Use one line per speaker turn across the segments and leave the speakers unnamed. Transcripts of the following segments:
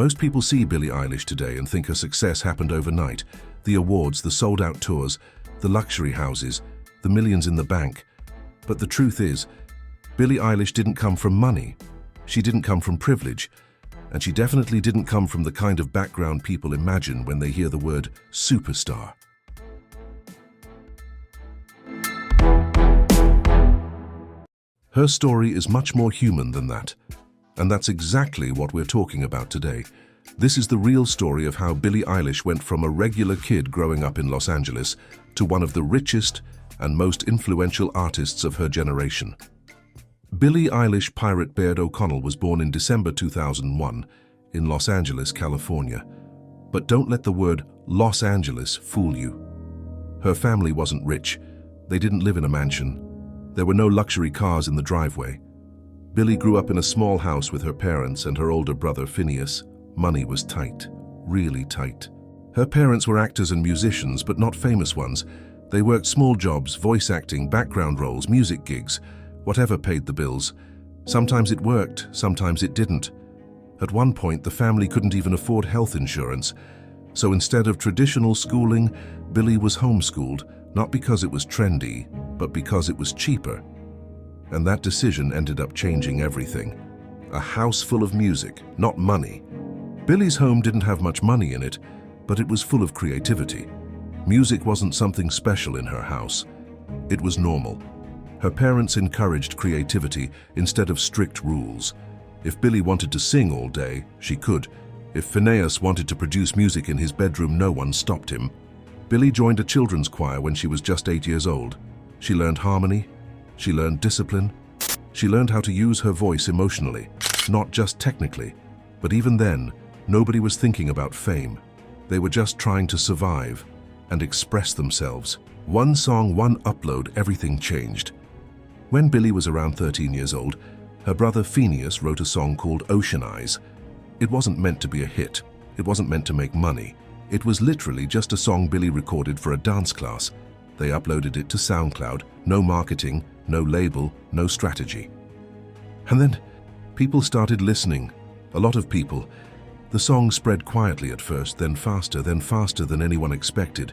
Most people see Billie Eilish today and think her success happened overnight. The awards, the sold-out tours, the luxury houses, the millions in the bank. But the truth is, Billie Eilish didn't come from money. She didn't come from privilege. And she definitely didn't come from the kind of background people imagine when they hear the word superstar. Her story is much more human than that. And that's exactly what we're talking about today. This is the real story of how Billie Eilish went from a regular kid growing up in Los Angeles to one of the richest and most influential artists of her generation. Billie Eilish Pirate Baird O'Connell was born in December 2001 in Los Angeles, California. But don't let the word Los Angeles fool you. Her family wasn't rich. They didn't live in a mansion. There were no luxury cars in the driveway. Billie grew up in a small house with her parents and her older brother Finneas. Money was tight, really tight. Her parents were actors and musicians, but not famous ones. They worked small jobs, voice acting, background roles, music gigs, whatever paid the bills. Sometimes it worked, sometimes it didn't. At one point, the family couldn't even afford health insurance. So instead of traditional schooling, Billie was homeschooled, not because it was trendy, but because it was cheaper. And that decision ended up changing everything. A house full of music, not money. Billie's home didn't have much money in it, but it was full of creativity. Music wasn't something special in her house. It was normal. Her parents encouraged creativity instead of strict rules. If Billie wanted to sing all day, she could. If Finneas wanted to produce music in his bedroom, no one stopped him. Billie joined a children's choir when she was just 8 years old. She learned harmony. She learned discipline. She learned how to use her voice emotionally, not just technically. But even then, nobody was thinking about fame. They were just trying to survive and express themselves. One song, one upload, everything changed. When Billie was around 13 years old, her brother Finneas wrote a song called Ocean Eyes. It wasn't meant to be a hit. It wasn't meant to make money. It was literally just a song Billie recorded for a dance class. They uploaded it to SoundCloud. No marketing, no label, no strategy. And then people started listening. A lot of people. The song spread quietly at first, then faster than anyone expected.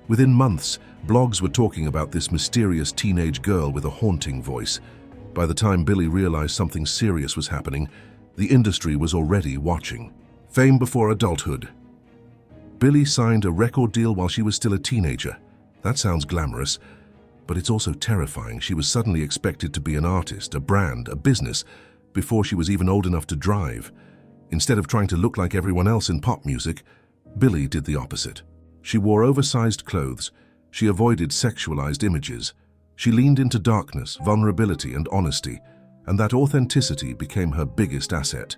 Within months, blogs were talking about this mysterious teenage girl with a haunting voice. By the time Billie realized something serious was happening, the industry was already watching. Fame before adulthood. Billie signed a record deal while she was still a teenager. That sounds glamorous, but it's also terrifying. She was suddenly expected to be an artist, a brand, a business, before she was even old enough to drive. Instead of trying to look like everyone else in pop music, Billie did the opposite. She wore oversized clothes. She avoided sexualized images. She leaned into darkness, vulnerability, and honesty, and that authenticity became her biggest asset.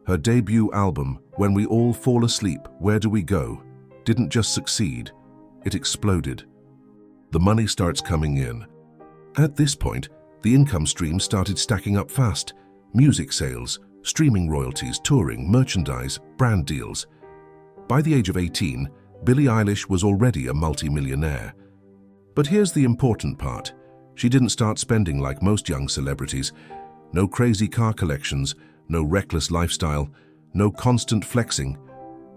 Her debut album, When We All Fall Asleep, Where Do We Go?, didn't just succeed, it exploded. The money starts coming in. At this point, the income stream started stacking up fast. Music sales, streaming royalties, touring, merchandise, brand deals. By the age of 18, Billie Eilish was already a multi-millionaire. But here's the important part. She didn't start spending like most young celebrities. No crazy car collections, no reckless lifestyle, no constant flexing.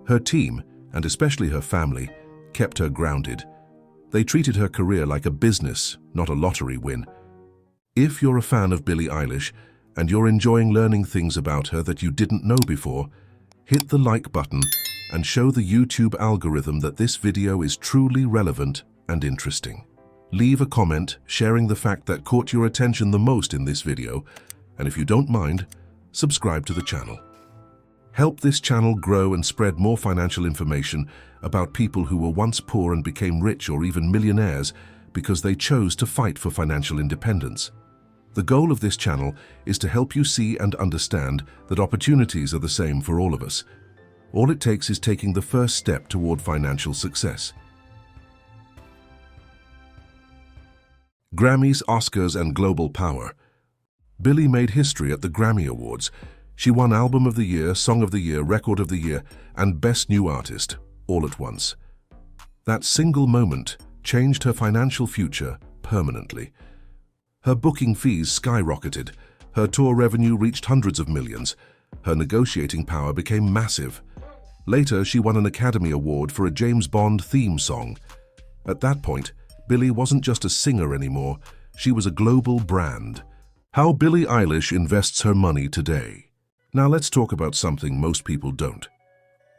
Her team, and especially her family, kept her grounded. They treated her career like a business, not a lottery win. If you're a fan of Billie Eilish and you're enjoying learning things about her that you didn't know before, hit the like button and show the YouTube algorithm that this video is truly relevant and interesting. Leave a comment sharing the fact that caught your attention the most in this video, and if you don't mind, subscribe to the channel. Help this channel grow and spread more financial information about people who were once poor and became rich or even millionaires because they chose to fight for financial independence. The goal of this channel is to help you see and understand that opportunities are the same for all of us. All it takes is taking the first step toward financial success. Grammys, Oscars, and global power. Billie made history at the Grammy Awards. She won Album of the Year, Song of the Year, Record of the Year, and Best New Artist, all at once. That single moment changed her financial future permanently. Her booking fees skyrocketed. Her tour revenue reached hundreds of millions. Her negotiating power became massive. Later, she won an Academy Award for a James Bond theme song. At that point, Billie wasn't just a singer anymore, she was a global brand. How Billie Eilish invests her money today. Now let's talk about something most people don't.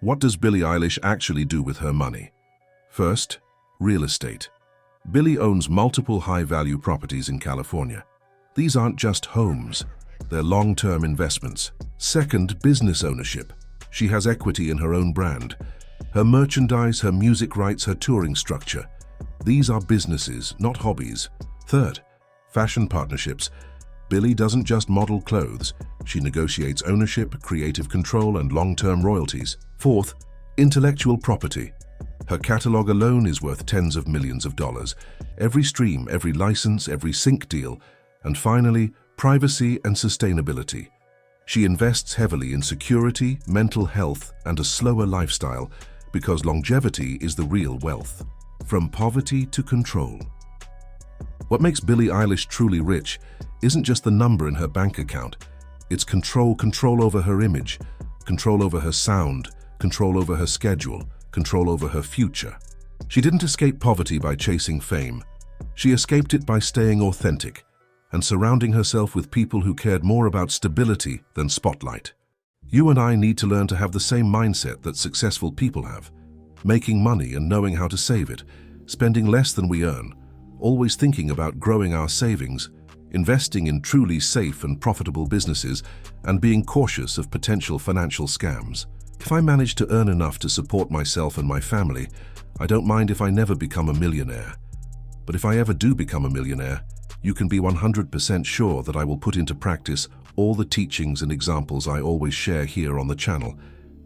What does Billie Eilish actually do with her money? First, real estate. Billie owns multiple high-value properties in California. These aren't just homes, they're long-term investments. Second, business ownership. She has equity in her own brand. Her merchandise, her music rights, her touring structure. These are businesses, not hobbies. Third, fashion partnerships. Billie doesn't just model clothes. She negotiates ownership, creative control, and long-term royalties. Fourth, intellectual property. Her catalog alone is worth tens of millions of dollars. Every stream, every license, every sync deal. And finally, privacy and sustainability. She invests heavily in security, mental health, and a slower lifestyle because longevity is the real wealth. From poverty to control. What makes Billie Eilish truly rich isn't just the number in her bank account. It's control over her image, control over her sound, control over her schedule, control over her future. She didn't escape poverty by chasing fame. She escaped it by staying authentic and surrounding herself with people who cared more about stability than spotlight. You and I need to learn to have the same mindset that successful people have. Making money and knowing how to save it, spending less than we earn, always thinking about growing our savings, investing in truly safe and profitable businesses, and being cautious of potential financial scams. If I manage to earn enough to support myself and my family, I don't mind if I never become a millionaire. But if I ever do become a millionaire, you can be 100% sure that I will put into practice all the teachings and examples I always share here on the channel,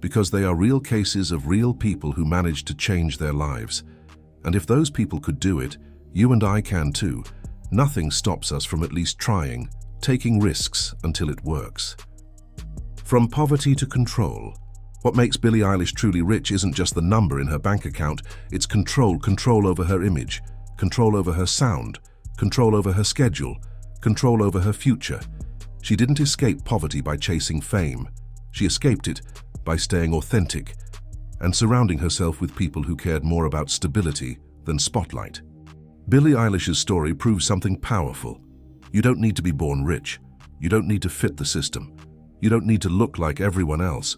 because they are real cases of real people who managed to change their lives. And if those people could do it, you and I can too. Nothing stops us from at least trying, taking risks until it works. From poverty to control. What makes Billie Eilish truly rich isn't just the number in her bank account, it's control over her image, control over her sound, control over her schedule, control over her future. She didn't escape poverty by chasing fame. She escaped it by staying authentic and surrounding herself with people who cared more about stability than spotlight. Billie Eilish's story proves something powerful. You don't need to be born rich. You don't need to fit the system. You don't need to look like everyone else.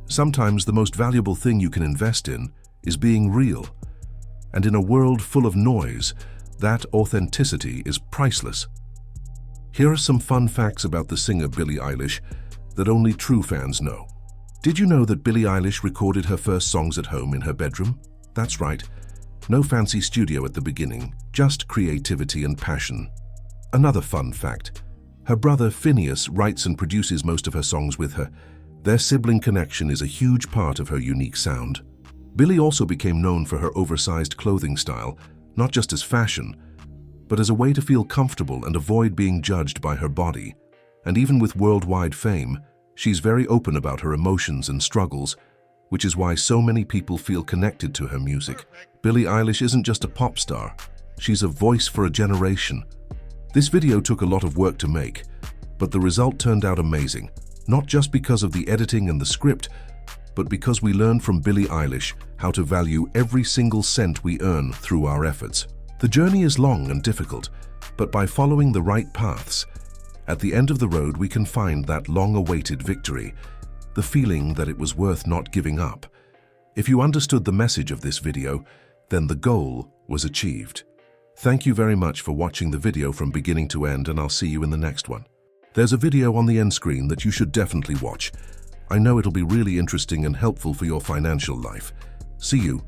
Sometimes the most valuable thing you can invest in is being real. And in a world full of noise, that authenticity is priceless. Here are some fun facts about the singer Billie Eilish that only true fans know. Did you know that Billie Eilish recorded her first songs at home in her bedroom? That's right. No fancy studio at the beginning, just creativity and passion. Another fun fact. Her brother Finneas writes and produces most of her songs with her. Their sibling connection is a huge part of her unique sound. Billie also became known for her oversized clothing style, not just as fashion, but as a way to feel comfortable and avoid being judged by her body. And even with worldwide fame, she's very open about her emotions and struggles, which is why so many people feel connected to her music. Billie Eilish isn't just a pop star, she's a voice for a generation. This video took a lot of work to make, but the result turned out amazing, not just because of the editing and the script, but because we learned from Billie Eilish how to value every single cent we earn through our efforts. The journey is long and difficult, but by following the right paths, at the end of the road we can find that long-awaited victory, the feeling that it was worth not giving up. If you understood the message of this video, then the goal was achieved. Thank you very much for watching the video from beginning to end, and I'll see you in the next one. There's a video on the end screen that you should definitely watch. I know it'll be really interesting and helpful for your financial life. See you.